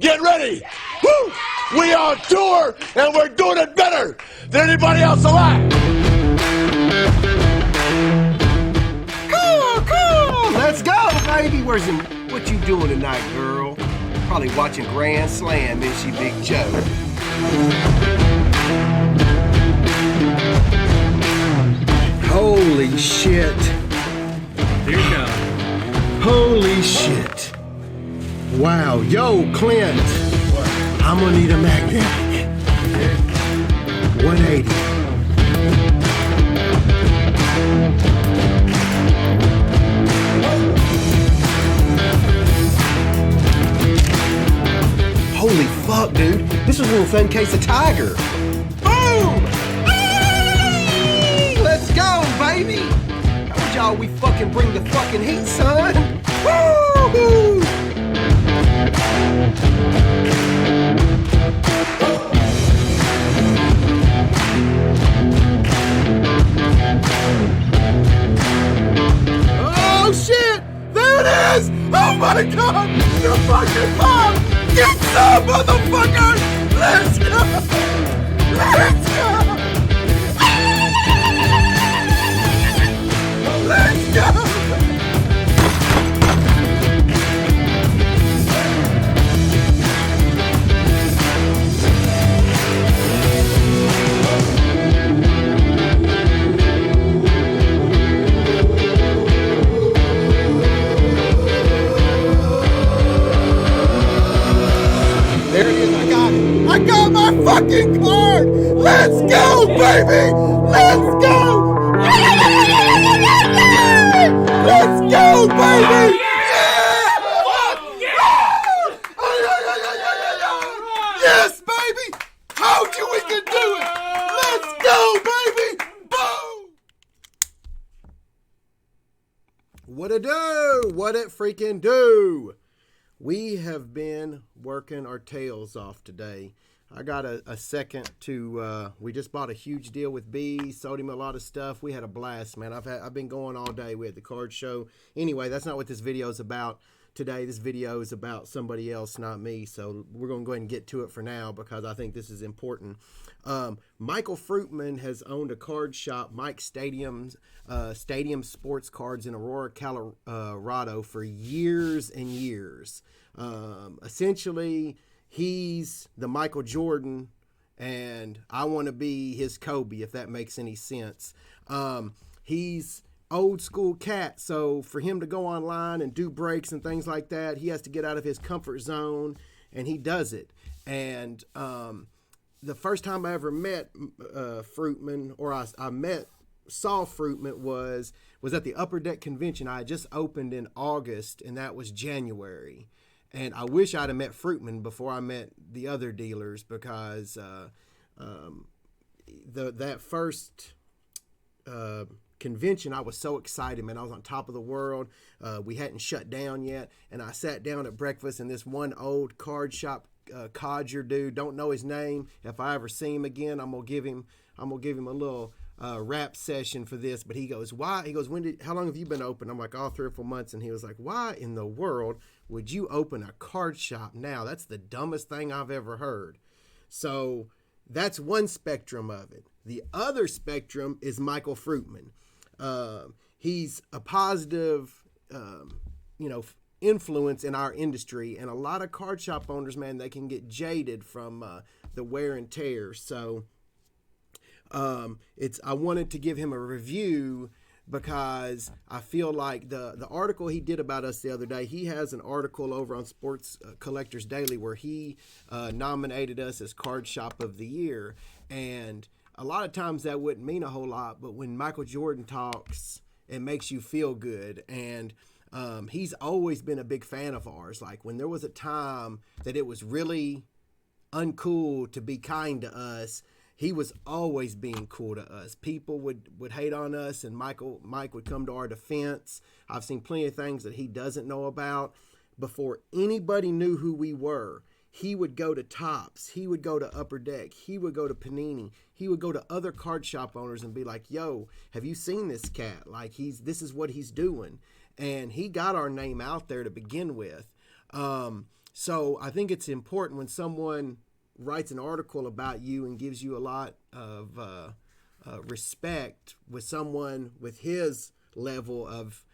Get ready. Woo! We on tour, and we're doing it better than anybody else alive. Cool. Let's go, baby. What you doing tonight, girl? Probably watching Grand Slam, is she, Big Joe? Holy shit. Here you go. Holy shit. Wow. Yo, Clint. What? I'm gonna need a magnetic. 180. Holy fuck, dude. This was a little fun case of Tiger. Boom! Hey! Let's go, baby! I told y'all we fucking bring the fucking heat, son. Woo! Oh, shit! There it is! Oh, my God! The fucking bomb! Get some, motherfucker! Let's go! Let's go! Let's go! There it is, I got it. I got my fucking card. Let's go, baby. Let's go. Let's go, baby. Yes, baby. Told you we can do it. Let's go, baby. Boom. What it do? What it freaking do? We have been working our tails off today. I got a second to, we just bought a huge deal with B, sold him a lot of stuff. We had a blast, man. I've been going all day. We had the card show. Anyway, that's not what this video is about today. This video is about somebody else, not me. So we're going to go ahead and get to it for now because I think this is important. Michael Fruitman has owned a card shop, Mike Stadium Sports Cards in Aurora, Colorado for years and years. Essentially, he's the Michael Jordan, and I want to be his Kobe, if that makes any sense. He's old school cat, so for him to go online and do breaks and things like that, he has to get out of his comfort zone, and he does it. And the first time I ever met Fruitman, or I saw Fruitman was at the Upper Deck Convention. I had just opened in August, and that was January. And I wish I'd have met Fruitman before I met the other dealers because that first convention, I was so excited, man. I was on top of the world. We hadn't shut down yet, and I sat down at breakfast, and this one old card shop codger dude, don't know his name. If I ever see him again, I'm gonna give him a little rap session for this. But he goes, why? He goes, how long have you been open? I'm like, 3 or 4 months. And he was like, why in the world would you open a card shop now? That's the dumbest thing I've ever heard. So that's one spectrum of it. The other spectrum is Michael Fruitman. He's a positive, influence in our industry, and a lot of card shop owners, man, they can get jaded from the wear and tear. So I wanted to give him a review because I feel like the article he did about us the other day, he has an article over on Sports Collectors Daily where he nominated us as Card Shop of the Year. And a lot of times that wouldn't mean a whole lot, but when Michael Jordan talks, it makes you feel good. And he's always been a big fan of ours. Like when there was a time that it was really uncool to be kind to us, he was always being cool to us. People would hate on us, and Mike would come to our defense. I've seen plenty of things that he doesn't know about. Before anybody knew who we were, he would go to Tops. He would go to Upper Deck. He would go to Panini. He would go to other card shop owners and be like, yo, have you seen this cat? Like, this is what he's doing. And he got our name out there to begin with. So I think it's important when someone writes an article about you and gives you a lot of respect with someone with his level of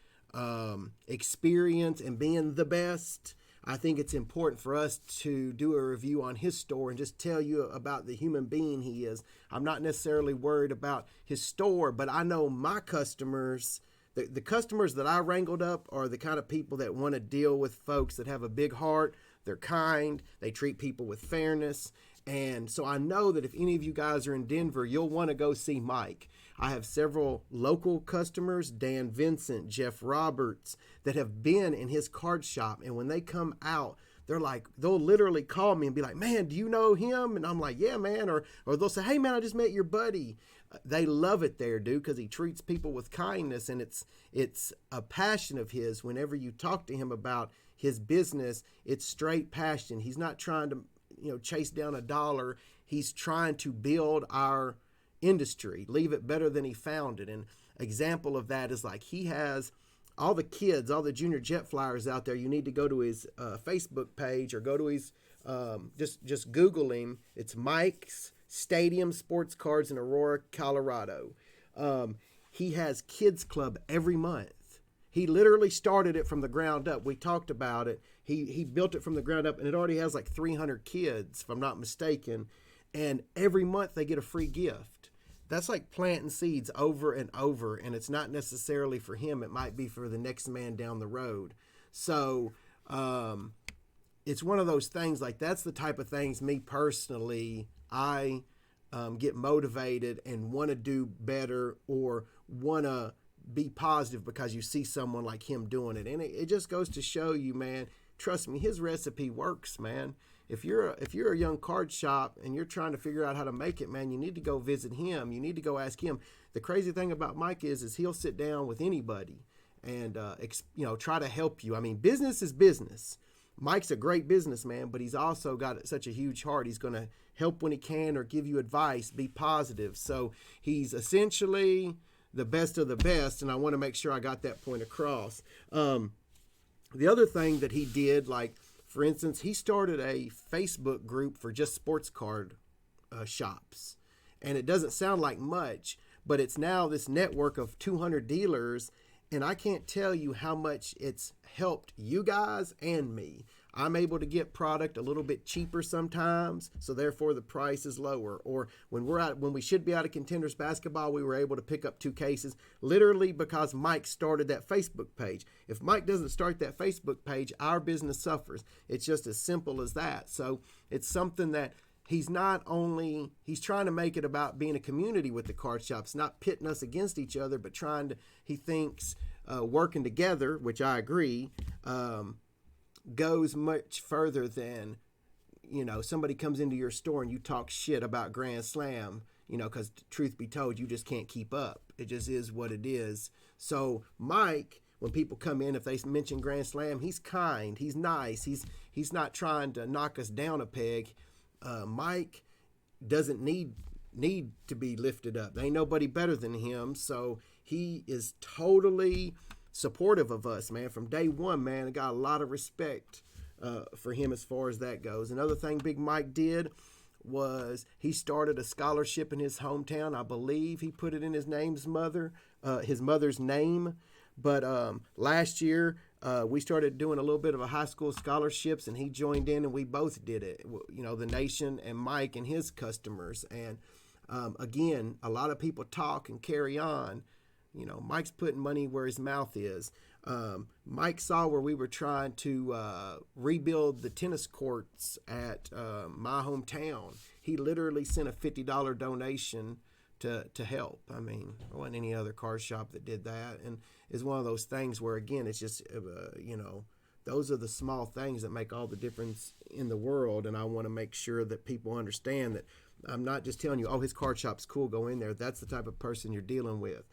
experience and being the best. I think it's important for us to do a review on his store and just tell you about the human being he is. I'm not necessarily worried about his store, but I know my customers, the customers that I wrangled up are the kind of people that want to deal with folks that have a big heart. They're kind. They treat people with fairness. And so I know that if any of you guys are in Denver, you'll want to go see Mike. I have several local customers, Dan Vincent, Jeff Roberts, that have been in his card shop. And when they come out, they're like, they'll literally call me and be like, man, do you know him? And I'm like, yeah, man. Or they'll say, hey, man, I just met your buddy. They love it there, dude, because he treats people with kindness. And it's a passion of his. Whenever you talk to him about his business, it's straight passion. He's not trying to chase down a dollar. He's trying to build our industry, leave it better than he found it. And example of that is like he has all the kids, all the junior jet flyers out there. You need to go to his Facebook page or go to his just Google him. It's Mike's Stadium Sports Cards in Aurora, Colorado. He has Kids Club every month. He literally started it from the ground up. We talked about it. He built it from the ground up, and it already has like 300 kids, if I'm not mistaken. And every month they get a free gift. That's like planting seeds over and over, and it's not necessarily for him. It might be for the next man down the road. So it's one of those things, like that's the type of things me personally, I get motivated and want to do better or want to be positive because you see someone like him doing it. And it just goes to show you, man, trust me, his recipe works, man. If you're a young card shop and you're trying to figure out how to make it, man, you need to go visit him. You need to go ask him. The crazy thing about Mike is he'll sit down with anybody and try to help you. I mean, business is business. Mike's a great businessman, but he's also got such a huge heart. He's going to help when he can or give you advice, be positive. So he's essentially the best of the best, and I want to make sure I got that point across. The other thing that he did, like, for instance, he started a Facebook group for just sports card shops. And it doesn't sound like much, but it's now this network of 200 dealers, and I can't tell you how much it's helped you guys and me. I'm able to get product a little bit cheaper sometimes, so therefore the price is lower. Or when we should be out of Contenders basketball, we were able to pick up 2 cases literally because Mike started that Facebook page. If Mike doesn't start that Facebook page, our business suffers. It's just as simple as that. So it's something that he's trying to make it about being a community with the card shops, not pitting us against each other, but he thinks working together, which I agree, goes much further than, somebody comes into your store and you talk shit about Grand Slam, because truth be told, you just can't keep up. It just is what it is. So Mike, when people come in, if they mention Grand Slam, he's kind, he's nice, he's not trying to knock us down a peg. Mike doesn't need to be lifted up. There ain't nobody better than him. So he is totally supportive of us, man. From day one, man, I got a lot of respect for him as far as that goes. Another thing Big Mike did was he started a scholarship in his hometown. I believe he put it in his mother's name. But last year, we started doing a little bit of a high school scholarships, and he joined in, and we both did it. The nation and Mike and his customers. And again, a lot of people talk and carry on. Mike's putting money where his mouth is. Mike saw where we were trying to rebuild the tennis courts at my hometown. He literally sent a $50 donation to help. I mean, there wasn't any other card shop that did that. And it's one of those things where, again, it's just, those are the small things that make all the difference in the world. And I want to make sure that people understand that I'm not just telling you, oh, his card shop's cool, go in there. That's the type of person you're dealing with.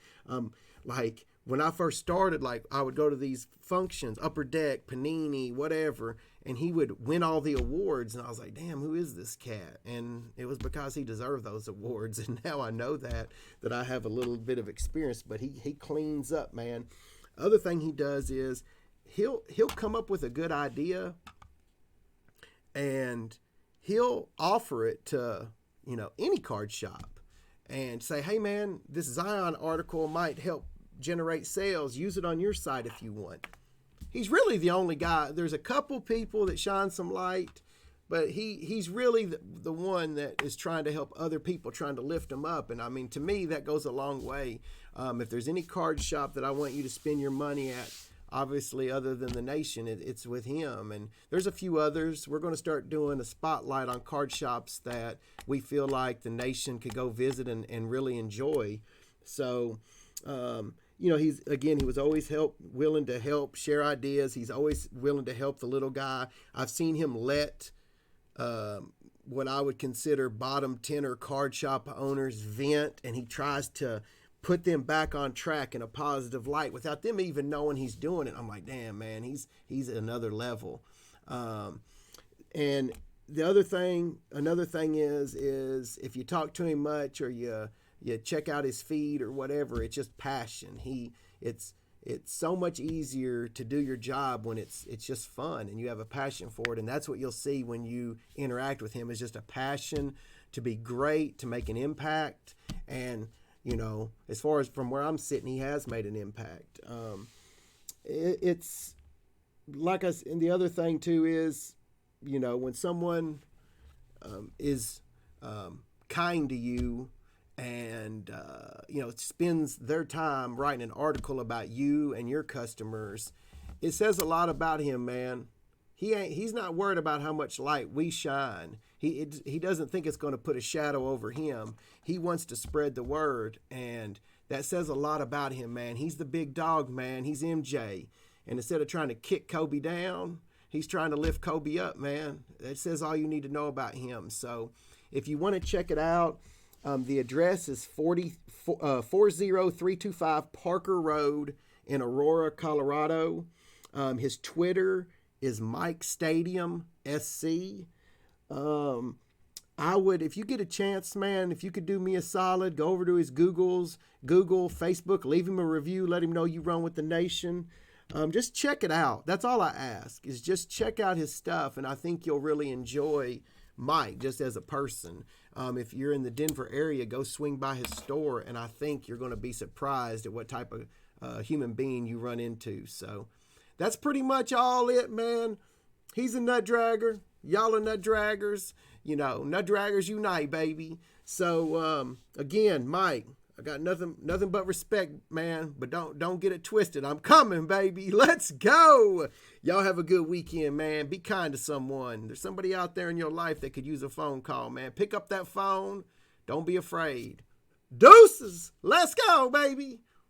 Like when I first started, like I would go to these functions, Upper Deck, Panini, whatever, and he would win all the awards. And I was like, damn, who is this cat? And it was because he deserved those awards. And now I know that I have a little bit of experience, but he cleans up, man. Other thing he does is he'll come up with a good idea and he'll offer it to, any card shop and say, hey man, this Zion article might help generate sales. Use it on your site if you want. He's really the only guy. There's a couple people that shine some light, but he's really the one that is trying to help other people, trying to lift them up. And I mean, to me, that goes a long way. If there's any card shop that I want you to spend your money at, obviously, other than the Nation, it's with him. And there's a few others. We're going to start doing a spotlight on card shops that we feel like the Nation could go visit and really enjoy. So, he was always willing to help, share ideas. He's always willing to help the little guy. I've seen him let what I would consider bottom tenor card shop owners vent, and he tries to put them back on track in a positive light without them even knowing he's doing it. I'm like, damn, man, he's at another level. And another thing is if you talk to him much or you check out his feed or whatever, it's just passion. It's so much easier to do your job when it's just fun and you have a passion for it. And that's what you'll see when you interact with him, is just a passion to be great, to make an impact. And, as far as from where I'm sitting, he has made an impact. It's like us. And the other thing too is, when someone is kind to you and, spends their time writing an article about you and your customers, it says a lot about him, man. He's not worried about how much light we shine. He doesn't think it's going to put a shadow over him. He wants to spread the word, and that says a lot about him, man. He's the big dog, man. He's MJ. And instead of trying to kick Kobe down, he's trying to lift Kobe up, man. That says all you need to know about him. So if you want to check it out, the address is 40325 Parker Road in Aurora, Colorado. His Twitter is Mike Stadium SC. I would, if you get a chance, man, if you could do me a solid, go over to his Google, Facebook, leave him a review, let him know you run with the Nation. Just check it out. That's all I ask, is just check out his stuff, and I think you'll really enjoy Mike just as a person. If you're in the Denver area, go swing by his store, and I think you're going to be surprised at what type of human being you run into. So that's pretty much all it, man. He's a nut dragger. Y'all are nut draggers. Nut draggers unite, baby. So, again, Mike, I got nothing but respect, man. But don't get it twisted. I'm coming, baby. Let's go. Y'all have a good weekend, man. Be kind to someone. There's somebody out there in your life that could use a phone call, man. Pick up that phone. Don't be afraid. Deuces. Let's go, baby.